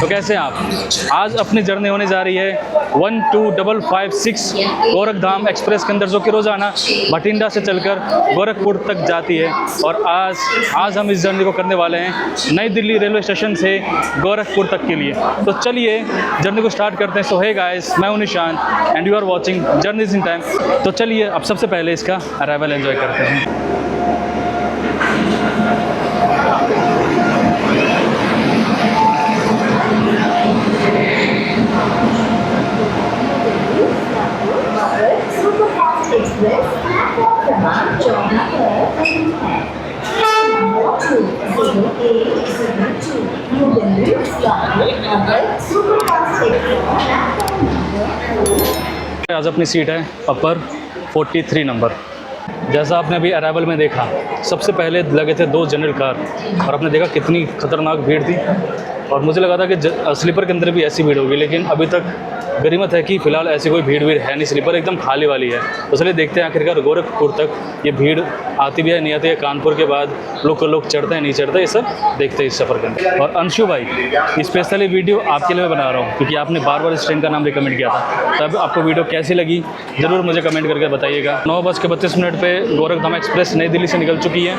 तो कैसे हैं आप? आज अपनी जर्नी होने जा रही है 12556 गोरखधाम एक्सप्रेस के अंदर, जो कि रोज़ाना भटिंडा से चलकर गोरखपुर तक जाती है। और आज हम इस जर्नी को करने वाले हैं नई दिल्ली रेलवे स्टेशन से गोरखपुर तक के लिए। तो चलिए जर्नी को स्टार्ट करते हैं। सो हे गाइस, मैं हूं Nishan and you are watching journeys in time. तो चलिए अब सबसे पहले इसका अराइवल एंजॉय करते हैं। आज अपनी सीट है अपर 43 नंबर। जैसा आपने अभी अराइवल में देखा, सबसे पहले लगे थे 2 जनरल कार और आपने देखा कितनी खतरनाक भीड़ थी। और मुझे लगा था कि स्लीपर के अंदर भी ऐसी भीड़ होगी, लेकिन अभी तक गनीमत है कि फ़िलहाल ऐसी कोई भीड़ है नहीं, स्लीपर एकदम खाली वाली है। तो चलिए देखते हैं आखिरकार गोरखपुर तक ये भीड़ आती भी है नहीं आती है, कानपुर के बाद लोग चढ़ते हैं नहीं चढ़ते, ये सब देखते हैं इस सफ़र के अंदर। और अंशु भाई, स्पेशली वीडियो आपके लिए मैं बना रहा हूँ क्योंकि आपने बार बार इस ट्रेन का नाम रिकमेंड किया था। तब आपको वीडियो कैसी लगी ज़रूर मुझे कमेंट करके बताइएगा। 9:32 पर गोरखधाम एक्सप्रेस नई दिल्ली से निकल चुकी है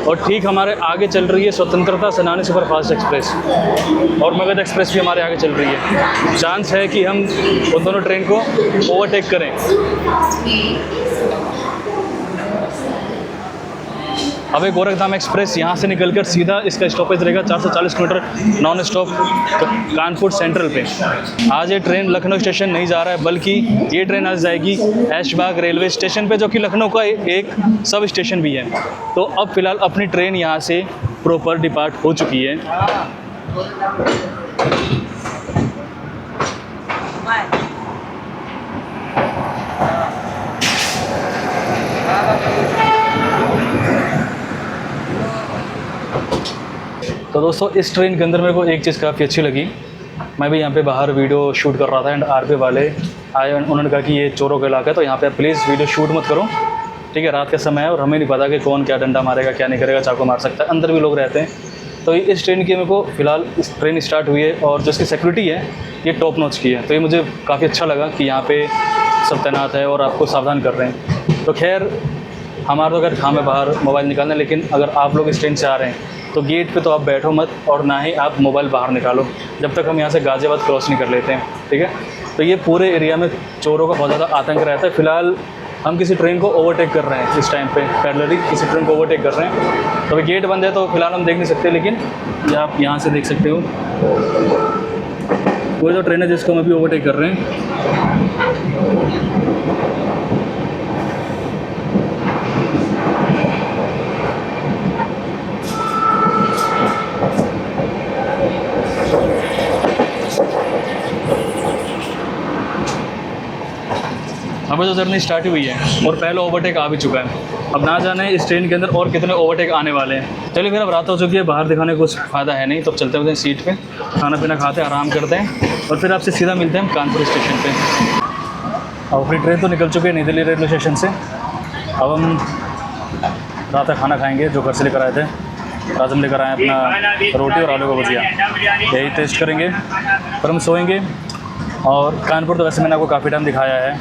और ठीक हमारे आगे चल रही है स्वतंत्रता सेनानी सुपरफास्ट एक्सप्रेस और मगध एक्सप्रेस भी हमारे आगे चल रही है। चांस है कि हम उन दोनों ट्रेन को ओवरटेक करें। अब गोरखधाम एक्सप्रेस यहाँ से निकलकर सीधा इसका स्टॉपेज रहेगा 440 kilometre non stop Kanpur central पे। आज ये ट्रेन लखनऊ स्टेशन नहीं जा रहा है, बल्कि ये ट्रेन आज जाएगी ऐशबाग रेलवे स्टेशन पे, जो कि लखनऊ का एक सब स्टेशन भी है। तो अब फ़िलहाल अपनी ट्रेन यहाँ से प्रॉपर डिपार्ट हो चुकी है। तो दोस्तों इस ट्रेन के अंदर मेरे को एक चीज़ काफ़ी अच्छी लगी। मैं भी यहाँ पे बाहर वीडियो शूट कर रहा था एंड आरपी वाले आए, उन्होंने कहा कि ये चोरों का इलाका है, तो यहाँ पे प्लीज़ वीडियो शूट मत करो, ठीक है, रात का समय है और हमें नहीं पता कि कौन क्या डंडा मारेगा क्या नहीं करेगा, चाकू मार सकता है, अंदर भी लोग रहते हैं। तो इस ट्रेन की मेरे को फ़िलहाल इस ट्रेन स्टार्ट हुई है और जो इसकी सिक्योरिटी है ये टॉप नॉच की है। तो ये मुझे काफ़ी अच्छा लगा कि यहाँ पर सब तैनात है और आपको सावधान कर रहे हैं। तो खैर हमारा तो अगर काम है बाहर मोबाइल निकालना, लेकिन अगर आप लोग इस ट्रेन से आ रहे हैं तो गेट पे तो आप बैठो मत और ना ही आप मोबाइल बाहर निकालो जब तक हम यहाँ से गाज़ियाबाद क्रॉस नहीं कर लेते हैं, ठीक है। तो ये पूरे एरिया में चोरों का बहुत ज़्यादा आतंक रहता है। फ़िलहाल हम किसी ट्रेन को ओवरटेक कर रहे हैं इस टाइम पे, पैरेलली किसी ट्रेन को ओवरटेक कर रहे हैं। तो गेट बंद है तो फ़िलहाल हम देख नहीं सकते, लेकिन ये आप यहाँ से देख सकते हो कोई तो ट्रेन है जिसको हम अभी ओवरटेक कर रहे हैं। अभी तो जर्नी स्टार्ट हुई है और पहला ओवरटेक आ भी चुका है। अब ना जाने इस ट्रेन के अंदर और कितने ओवरटेक आने वाले हैं। चलिए फिर अब रात हो चुकी है, बाहर दिखाने का कुछ फ़ायदा है नहीं, तो अब चलते हैं सीट पे, खाना पीना खाते हैं, आराम करते हैं और फिर आपसे सीधा मिलते हैं हम कानपुर स्टेशन पे। और फिर ट्रेन तो निकल चुकी है नई दिल्ली रेलवे स्टेशन से। अब हम रात का खाना खाएँगे जो घर से लेकर आए थे। आज हम लेकर आए अपना रोटी और आलू का भुजिया, यही टेस्ट करेंगे और हम सोएंगे। और कानपुर तो वैसे मैंने आपको काफ़ी टाइम दिखाया है,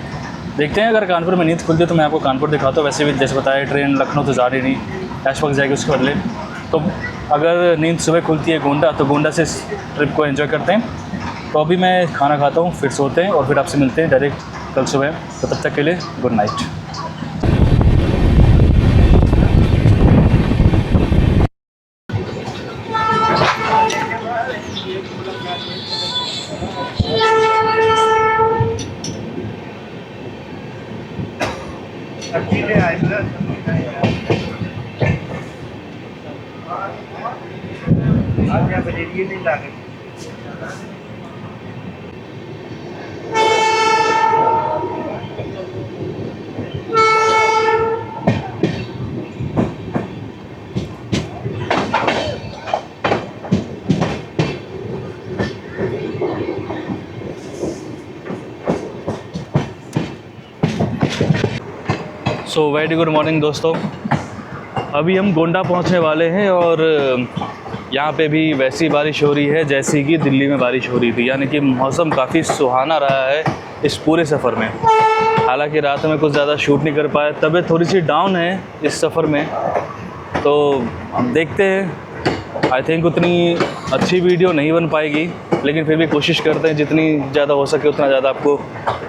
देखते हैं अगर कानपुर में नींद खुलती है तो मैं आपको कानपुर दिखाता हूँ। वैसे भी जैसे बताया ट्रेन लखनऊ तो जा रही नहीं, ऐशबाग जाएगी उसके बदले। तो अगर नींद सुबह खुलती है गोंडा, तो गोंडा से इस ट्रिप को एंजॉय करते हैं। तो अभी मैं खाना खाता हूँ, फिर सोते हैं और फिर आपसे मिलते हैं डायरेक्ट कल सुबह। तो तब तक के लिए good night. So very good morning दोस्तों। अभी हम गोंडा पहुंचने वाले हैं और यहाँ पे भी वैसी बारिश हो रही है जैसी कि दिल्ली में बारिश हो रही थी, यानी कि मौसम काफ़ी सुहाना रहा है इस पूरे सफ़र में। हालांकि रात में कुछ ज़्यादा शूट नहीं कर पाए, तबीयत थोड़ी सी डाउन है इस सफ़र में, तो हम देखते हैं। आई थिंक उतनी अच्छी वीडियो नहीं बन पाएगी, लेकिन फिर भी कोशिश करते हैं जितनी ज़्यादा हो सके उतना ज़्यादा आपको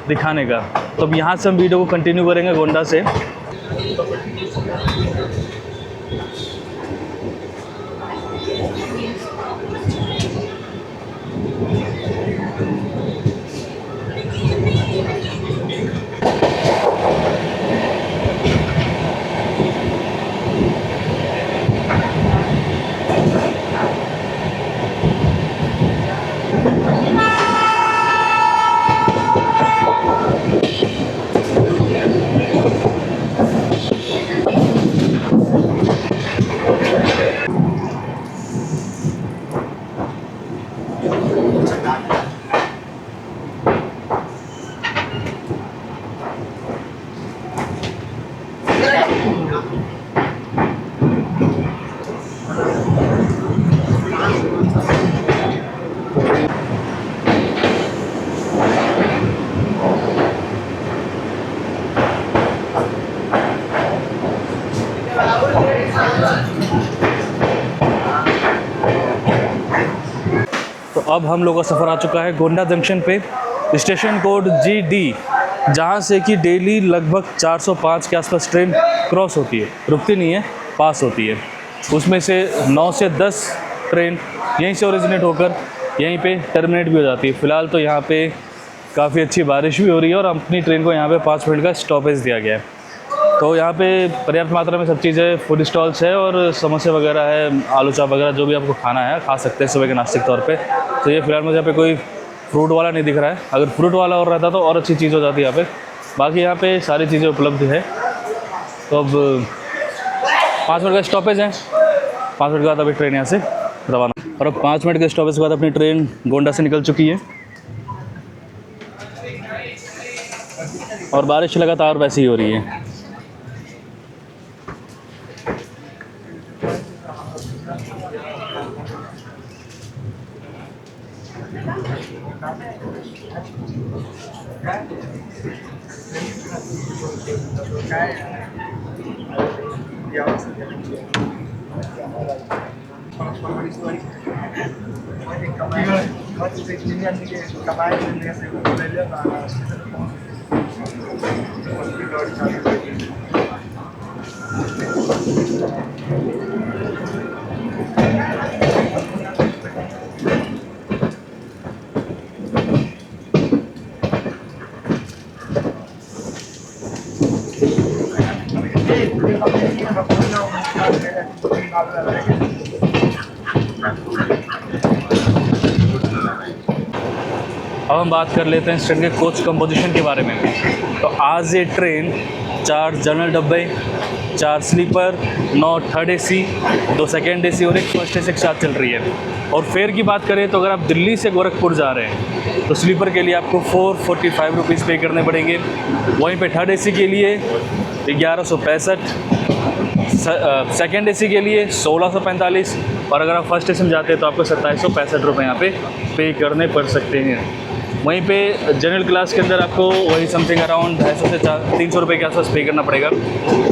दिखाने का। तो अब यहाँ से हम वीडियो को कंटिन्यू करेंगे गोंडा से। तो अब हम लोग का सफ़र आ चुका है गोंडा जंक्शन पे, स्टेशन कोड GD, जहाँ से कि डेली लगभग 405 के आसपास ट्रेन क्रॉस होती है, रुकती नहीं है, पास होती है। उसमें से 9 से 10 ट्रेन यहीं से ओरिजिनेट होकर यहीं पे टर्मिनेट भी हो जाती है। फ़िलहाल तो यहाँ पे काफ़ी अच्छी बारिश भी हो रही है और अपनी ट्रेन को यहाँ पे 5 मिनट का स्टॉपेज दिया गया है। तो यहाँ पे पर्याप्त मात्रा में सब चीज़ें, फूड स्टॉल्स है और समोसे वगैरह है, आलू चाप वगैरह, जो भी आपको खाना है खा सकते हैं सुबह के नाश्ते के तौर पे। तो ये फ़िलहाल मुझे यहाँ पे कोई फ्रूट वाला नहीं दिख रहा है, अगर फ्रूट वाला और रहता तो और अच्छी चीज़ हो जाती है यहाँ पे। बाकी यहाँ पे सारी चीज़ें उपलब्ध है। तो अब 5 मिनट का स्टॉपेज है, 5 मिनट के बाद अभी ट्रेन यहाँ से रवाना। और अब 5 मिनट के स्टॉपेज के बाद अपनी ट्रेन गोंडा से निकल चुकी है और बारिश लगातार वैसी ही हो रही है। अब हम बात कर लेते हैं इस ट्रेन के कोच कंपोजिशन के बारे में। तो आज ये ट्रेन 4 जनरल डब्बे, 4 sleeper, 9 third AC, 2 second AC और 1 फर्स्ट AC के साथ चल रही है। और फेयर की बात करें तो अगर आप दिल्ली से गोरखपुर जा रहे हैं तो स्लीपर के लिए आपको 445 रुपीज़ पे करने पड़ेंगे। वहीं पे थर्ड AC के लिए 1165, सेकेंड AC के लिए 1645 और अगर आप फर्स्ट AC में जाते हैं तो आपको 2765 रुपये यहाँ पे करने पड़ सकते हैं। वहीं पे जनरल क्लास के अंदर आपको वही समथिंग अराउंड 250 से 300 रुपये के आसपास पे करना पड़ेगा।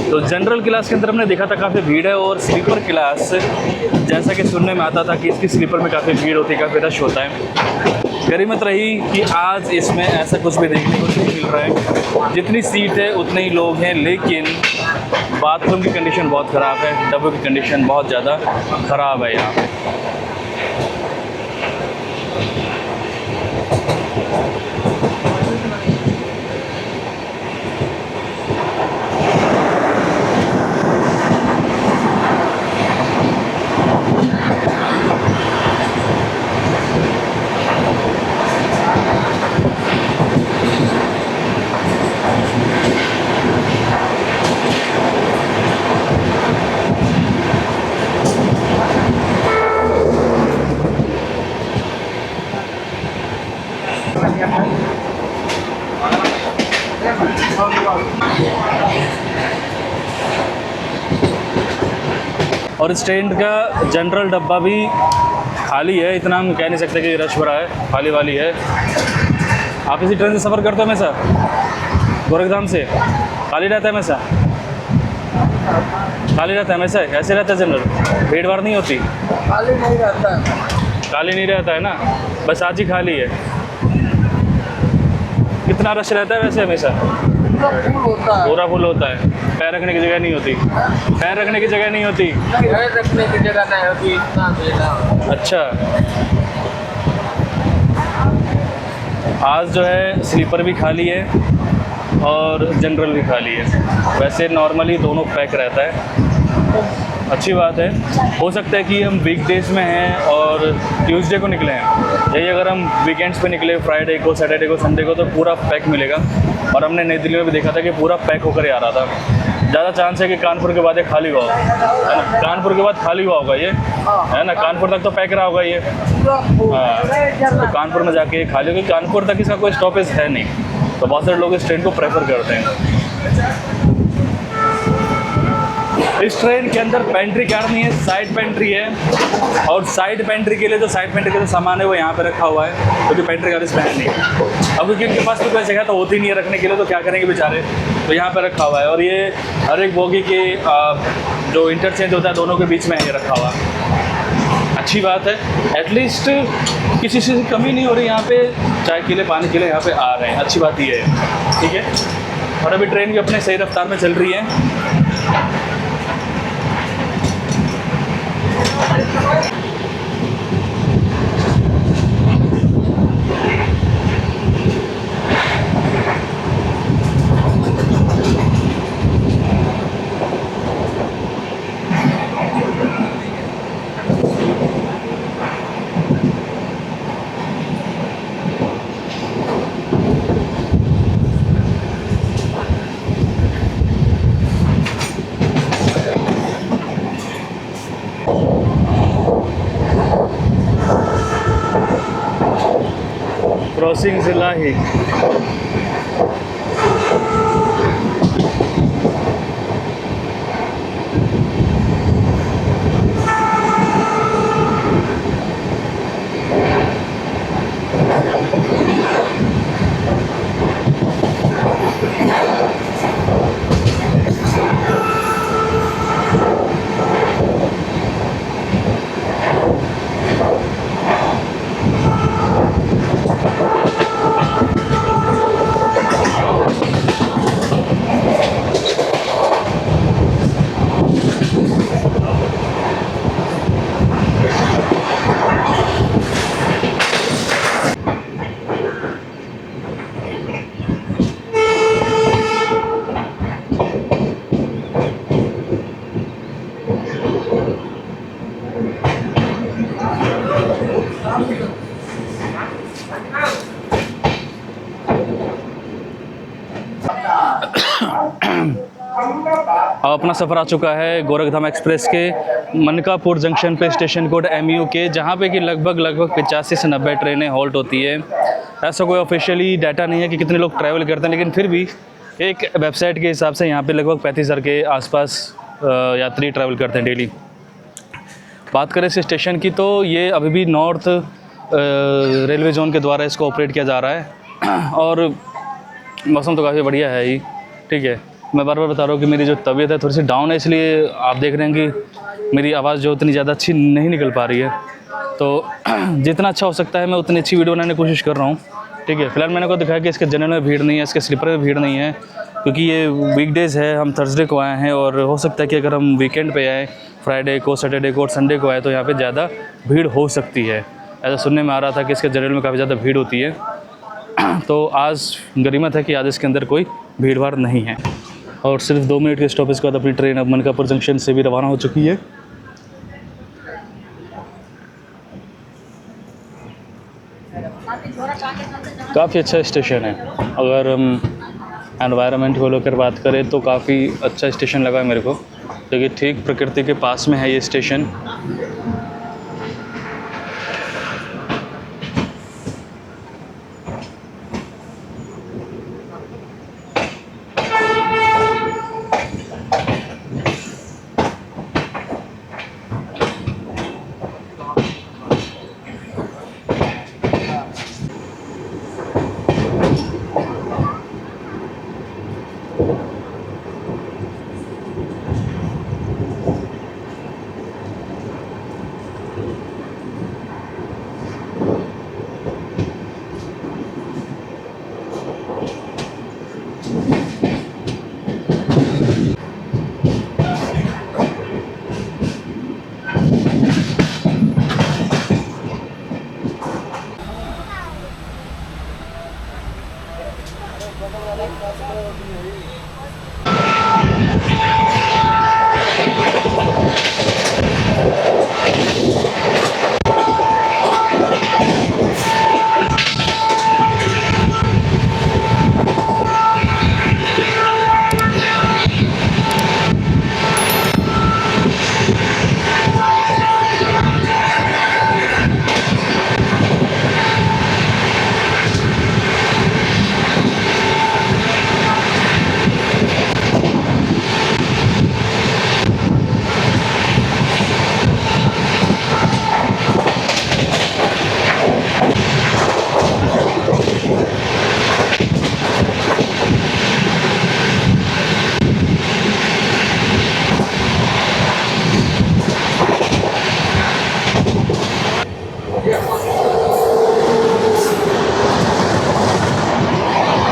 तो जनरल क्लास के अंदर हमने देखा था काफ़ी भीड़ है, और स्लीपर क्लास जैसा कि सुनने में आता था कि इसकी स्लीपर में काफ़ी भीड़ होती है, काफ़ी रश होता है। गनीमत रही कि आज इसमें ऐसा कुछ भी देखने को नहीं मिल रहा है। जितनी सीट है उतने ही लोग हैं, लेकिन बाथरूम की कंडीशन बहुत ख़राब है, डब्बों की कंडीशन बहुत ज़्यादा ख़राब है यहाँ पे। और इस ट्रेन का जनरल डब्बा भी खाली है, इतना हम कह नहीं सकते कि रश भरा है, खाली वाली है। आप इसी ट्रेन से सफ़र करते हो हमेशा गोरखधाम से? खाली रहता है हमेशा? खाली रहता है हमेशा? ऐसे रहता है जनरल, भीड़ भाड़ नहीं होती? खाली नहीं रहता है। खाली नहीं रहता है ना, बस आज ही खाली है। कितना रश रहता है वैसे हमेशा? पूरा फुल होता है। पूरा फुल होता है, पैर रखने की जगह नहीं होती? पैर रखने की जगह नहीं होती? पैर रखने की जगह नहीं होती, इतना भीड़। अच्छा, आज जो है स्लीपर भी खाली है और जनरल भी खाली है। वैसे नॉर्मली दोनों पैक रहता है, अच्छी बात है। हो सकता है कि हम वीकडेज़ में हैं और ट्यूसडे को निकले हैं, यही अगर हम वीकेंड्स पे निकले, फ्राइडे को, सैटरडे को, संडे को, तो पूरा पैक मिलेगा। और हमने नई दिल्ली में भी देखा था कि पूरा पैक होकर ही आ रहा था। ज़्यादा चांस है कि कानपुर के बाद ये खाली हुआ होगा, है ना? कानपुर के बाद खाली हुआ होगा ये, है ना? कानपुर तक तो पैक रहा होगा ये। हाँ, तो कानपुर में जाके ये खाली होगी। कानपुर तक इसका कोई स्टॉपेज है नहीं, तो बहुत सारे लोग इस ट्रेन को प्रेफर करते हैं। इस ट्रेन के अंदर पेंट्री कार नहीं है, साइड पेंट्री है। और साइड पेंट्री के लिए जो साइड पेंट्री का जो सामान है वो यहाँ पे रखा हुआ है, क्योंकि पेंट्री कार इसमें है नहीं। अब क्योंकि इनके पास तो कोई जगह तो होती नहीं है रखने के लिए, तो क्या करेंगे बेचारे, तो यहाँ पे रखा हुआ है। और ये हर एक बोगी के जो इंटरचेंज होता है दोनों के बीच में ये रखा हुआ है। अच्छी बात है, एटलीस्ट किसी चीज़ की कमी नहीं हो रही यहाँ पे, चाय के लिए, पानी के लिए यहाँ पे आ रहे हैं, अच्छी बात ये है। ठीक है, और अभी ट्रेन भी अपने सही रफ्तार में चल रही है। क्रॉसिंग जिला ही। अब अपना सफ़र आ चुका है गोरखधाम एक्सप्रेस के मनकापुर जंक्शन पे, स्टेशन कोड MU के, जहाँ पे कि लगभग 85 से 90 ट्रेनें हॉल्ट होती है। ऐसा कोई ऑफिशियली डाटा नहीं है कि कितने लोग ट्रैवल करते हैं, लेकिन फिर भी एक वेबसाइट के हिसाब से यहाँ पे लगभग 35,000 के आसपास यात्री ट्रैवल करते हैं डेली। बात करें इस स्टेशन की तो ये अभी भी नॉर्थ रेलवे जोन के द्वारा इसको ऑपरेट किया जा रहा है और मौसम तो काफ़ी बढ़िया है ही। ठीक है, मैं बार बार बता रहा हूँ कि मेरी जो तबीयत है थोड़ी सी डाउन है, इसलिए आप देख रहे हैं कि मेरी आवाज़ जो उतनी ज़्यादा अच्छी नहीं निकल पा रही है। तो जितना अच्छा हो सकता है मैं उतनी अच्छी वीडियो बनाने की कोशिश कर रहा हूँ। ठीक है, फिलहाल मैंने को दिखाया कि इसके जनरल में भीड़ नहीं है, इसके स्लीपर में भीड़ नहीं है, क्योंकि ये वीकडेज़ है, हम थर्सडे को आए हैं और हो सकता है कि अगर हम वीकेंड पे आए, फ्राइडे को, सैटरडे को और संडे को आए, तो यहाँ पे ज़्यादा भीड़ हो सकती है। ऐसा सुनने में आ रहा था कि इसके जनरल में काफ़ी ज़्यादा भीड़ होती है। तो आज गनीमत है कि आज इसके अंदर कोई भीड़ भाड़ नहीं है। और सिर्फ 2 मिनट के स्टॉपेज के बाद अपनी ट्रेन अब मनकापुर जंक्शन से भी रवाना हो चुकी है। काफ़ी अच्छा स्टेशन है। अगर हम एनवायरनमेंट को लेकर बात करें तो काफ़ी अच्छा स्टेशन लगा है मेरे को, क्योंकि ठीक प्रकृति के पास में है ये स्टेशन।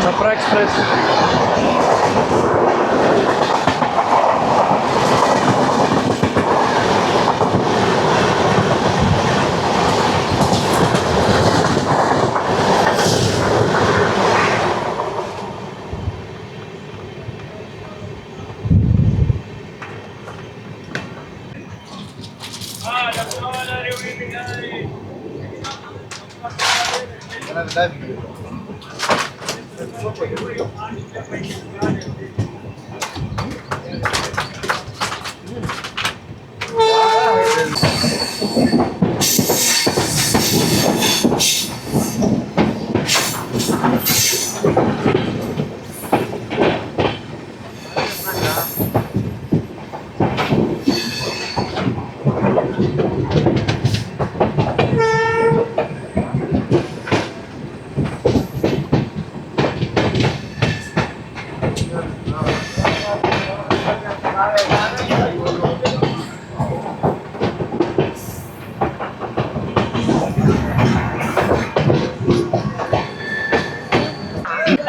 छपरा एक्सप्रेस।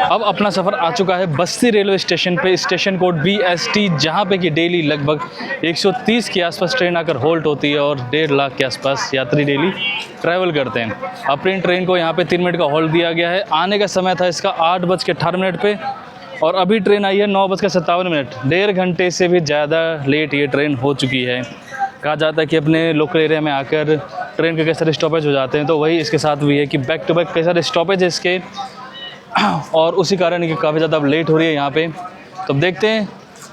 अब अपना सफ़र आ चुका है बस्ती रेलवे स्टेशन पे, स्टेशन कोड BST, जहाँ पे कि डेली लगभग 130 के आसपास ट्रेन आकर होल्ट होती है और 1.5 लाख के आसपास यात्री डेली ट्रैवल करते हैं। अपनी ट्रेन को यहाँ पे 3 मिनट का होल्ड दिया गया है। आने का समय था इसका 8:18 पे और अभी ट्रेन आई है 9:57। 1.5 घंटे से भी ज़्यादा लेट ये ट्रेन हो चुकी है। कहा जाता है कि अपने लोकल एरिया में आकर ट्रेन के कई सारे स्टॉपेज हो जाते हैं, तो वही इसके साथ भी है कि बैक टू बैक कई सारे स्टॉपेज है इसके, और उसी कारण कि काफ़ी ज़्यादा अब लेट हो रही है यहाँ पे। तो अब देखते हैं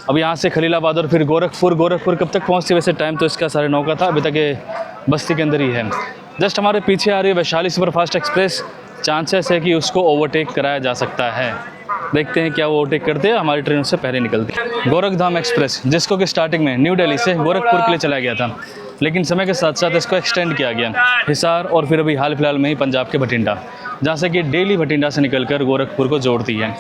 अब यहाँ से खलीलाबाद और फिर गोरखपुर कब तक पहुँचती। वैसे टाइम तो इसका 9:30 का था, अभी तक ये बस्ती के अंदर ही है। जस्ट हमारे पीछे आ रही है वैशाली सुपरफास्ट एक्सप्रेस। चांसेस है कि उसको ओवरटेक कराया जा सकता है। देखते हैं क्या वो ओवरटेक करते हैं, हमारी ट्रेन उससे पहले निकलती है। गोरखधाम एक्सप्रेस, जिसको कि स्टार्टिंग में न्यू दिल्ली से गोरखपुर के लिए चलाया गया था, लेकिन समय के साथ साथ इसको एक्सटेंड किया गया हिसार और फिर अभी हाल फिलहाल में ही पंजाब के बठिंडा, जहाँ से कि डेली बठिंडा से निकलकर गोरखपुर को जोड़ती है।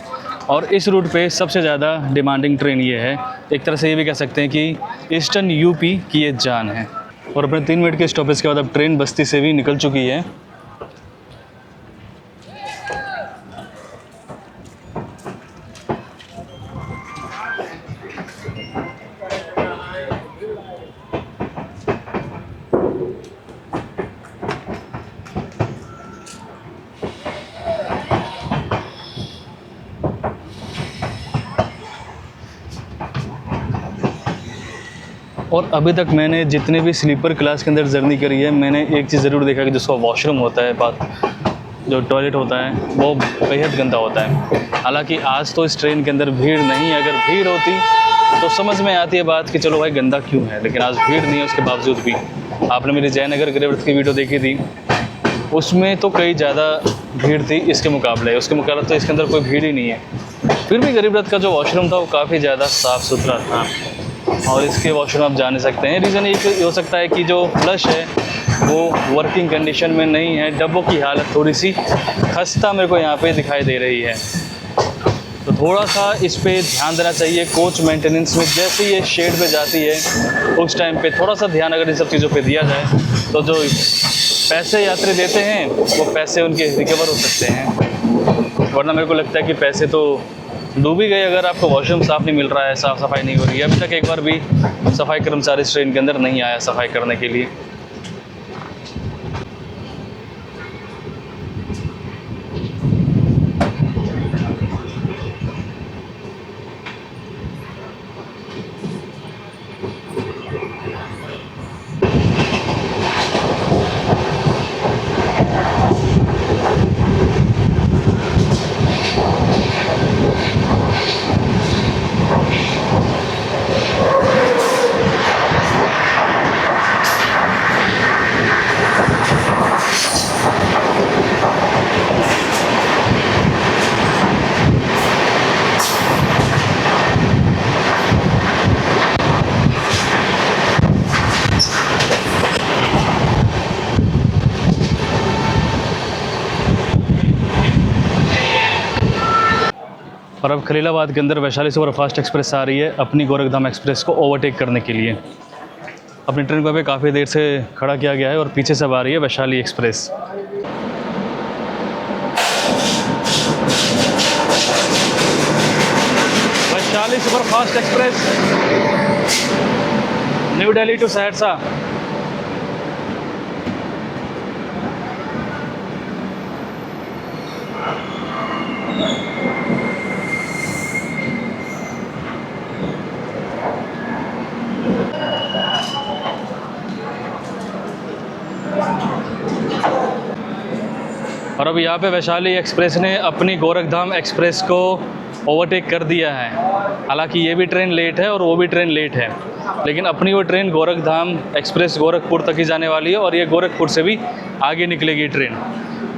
और इस रूट पे सबसे ज़्यादा डिमांडिंग ट्रेन ये है। एक तरह से ये भी कह सकते हैं कि ईस्टर्न यूपी की ये जान है। और अपने 3 मिनट के स्टॉपेज के बाद अब ट्रेन बस्ती से भी निकल चुकी है। और अभी तक मैंने जितने भी स्लीपर क्लास के अंदर जर्नी करी है, मैंने एक चीज़ ज़रूर देखा कि जिसका वॉशरूम होता है, जो टॉयलेट होता है वो बेहद गंदा होता है। हालांकि आज तो इस ट्रेन के अंदर भीड़ नहीं है। अगर भीड़ होती तो समझ में आती है बात कि चलो भाई गंदा क्यों है, लेकिन आज भीड़ नहीं है। उसके बावजूद भी आपने मेरी जयनगर गरीब रथ की वीडियो देखी थी, उसमें तो कई ज़्यादा भीड़ थी उसके मुकाबले तो इसके अंदर कोई भीड़ ही नहीं है। फिर भी गरीब रथ का जो वॉशरूम था वो काफ़ी ज़्यादा साफ़ सुथरा था और इसके वॉशरूम आप जा नहीं सकते हैं। रीज़न ये हो सकता है कि जो फ्लश है वो वर्किंग कंडीशन में नहीं है। डब्बों की हालत थोड़ी सी खस्ता मेरे को यहाँ पे दिखाई दे रही है, तो थोड़ा सा इस पे ध्यान देना चाहिए। कोच मेंटेनेंस में जैसे ये शेड पे जाती है उस टाइम पे थोड़ा सा ध्यान अगर इन सब चीज़ों पे दिया जाए तो जो पैसे यात्री देते हैं वो पैसे उनके रिकवर हो सकते हैं। वरना मेरे को लगता है कि पैसे तो डूब ही गए अगर आपको वॉशरूम साफ़ नहीं मिल रहा है, साफ़ सफाई नहीं हो रही है। अभी तक एक बार भी सफाई कर्मचारी इस ट्रेन के अंदर नहीं आया सफाई करने के लिए। और अब खलीलाबाद के अंदर वैशाली सुपरफास्ट एक्सप्रेस आ रही है अपनी गोरखधाम एक्सप्रेस को ओवरटेक करने के लिए। अपनी ट्रेन को अभी काफ़ी देर से खड़ा किया गया है और पीछे से अब आ रही है Vaishali express. Vaishali superfast express, new Delhi to Saharsa. और अब यहाँ पे वैशाली एक्सप्रेस ने अपनी गोरखधाम एक्सप्रेस को ओवरटेक कर दिया है। हालांकि ये भी ट्रेन लेट है और वो भी ट्रेन लेट है, लेकिन अपनी वो ट्रेन गोरखधाम एक्सप्रेस गोरखपुर तक ही जाने वाली है और ये गोरखपुर से भी आगे निकलेगी ट्रेन।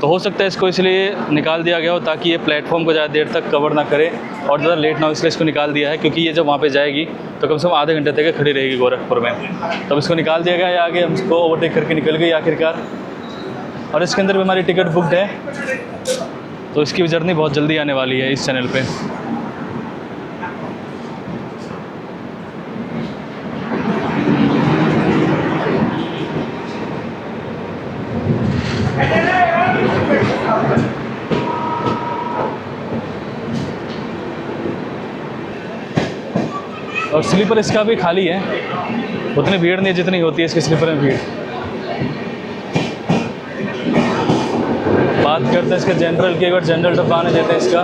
तो हो सकता है इसको इसलिए निकाल दिया गया हो ताकि ये प्लेटफॉर्म को ज़्यादा देर तक कवर ना करे और ज़्यादा लेट ना हो, इसलिए इसको निकाल दिया है। क्योंकि ये जब वहाँ पे जाएगी तो कम से कम आधे घंटे तक खड़ी रहेगी गोरखपुर में, तब इसको निकाल दिया गया है। आगे हम इसको ओवरटेक करके निकल गई आखिरकार। और इसके अंदर भी हमारी टिकट बुकड है, तो इसकी भी जर्नी बहुत जल्दी आने वाली है इस चैनल पे। और स्लीपर इसका भी खाली है, उतनी भीड़ नहीं है जितनी होती है इसके स्लीपर में भीड़। बात करते हैं इसके जनरल की। एक बार जनरल डब्बा आने देते हैं इसका।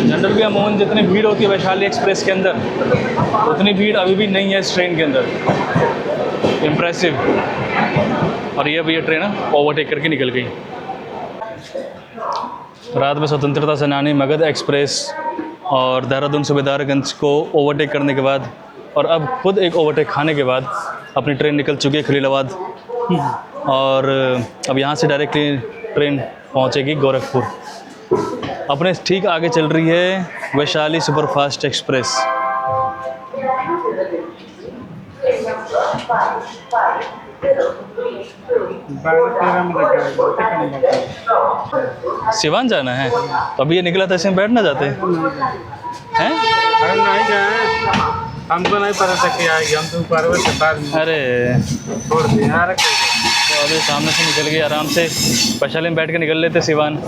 जनरल भी अमूमन जितनी भीड़ होती है वैशाली एक्सप्रेस के अंदर, उतनी भीड़ अभी भी नहीं है इस ट्रेन के अंदर। इम्प्रेसिव। और ये भी ये ट्रेन ओवरटेक करके निकल गई। रात में स्वतंत्रता सेनानी मगध एक्सप्रेस और देहरादून सूबेदारगंज को ओवरटेक करने के बाद और अब खुद एक ओवरटेक खाने के बाद अपनी ट्रेन निकल चुकी है खलीलाबाद। और अब यहाँ से डायरेक्टली ट्रेन पहुँचेगी गोरखपुर। अपने ठीक आगे चल रही है वैशाली सुपरफास्ट एक्सप्रेस। सिवान जाना है तो अभी ये निकला था, इसमें बैठ ना जाते हैं? अरे नहीं जाए, हमको नहीं पता था कि आएगी, हम तो ऊपर से बाद में अरे छोड़ दिए। तो अभी सामने से निकल गई आराम से, वैशाली में बैठ के निकल लेते सिवान।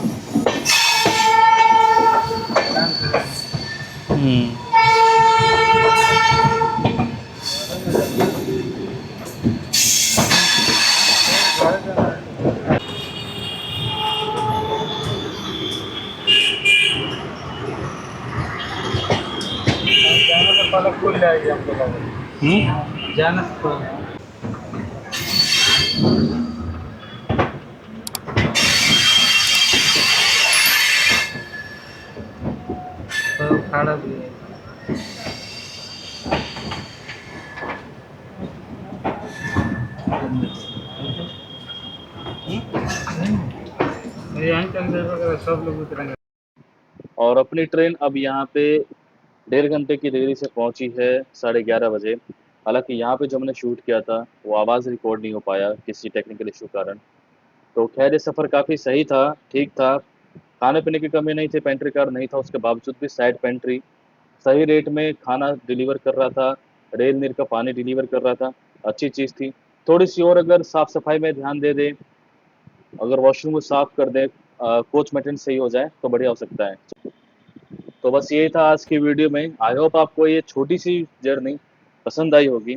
खुल जाएगी हमको जाना तो खाना भी है। यहीं चंद्रशेखर सब लोग उतरेंगे। और अपनी ट्रेन अब यहाँ पे 1.5 घंटे की देरी से पहुंची है 11:30 बजे। हालांकि यहाँ पे जो हमने शूट किया था वो आवाज़ रिकॉर्ड नहीं हो पाया किसी टेक्निकल इशू कारण। तो खैर ये सफ़र काफ़ी सही था, ठीक था। खाने पीने की कमी नहीं थी, पेंट्री कार नहीं था, उसके बावजूद भी साइड पेंट्री सही रेट में खाना डिलीवर कर रहा था, रेल नीर का पानी डिलीवर कर रहा था, अच्छी चीज़ थी। थोड़ी सी और अगर साफ़ सफाई में ध्यान दे दें, अगर वॉशरूम को साफ़ कर दें, कोच मेंटेनेंस सही हो जाए तो बढ़िया हो सकता है। तो बस यही था आज की वीडियो में। आई होप आपको ये छोटी सी जर्नी पसंद आई होगी।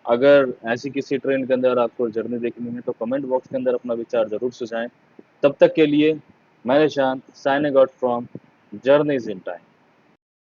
अगर ऐसी किसी ट्रेन के अंदर आपको जर्नी देखनी है तो कमेंट बॉक्स के अंदर अपना विचार ज़रूर सुझाएं। तब तक के लिए मैं Nishant, signing out from journeys in time.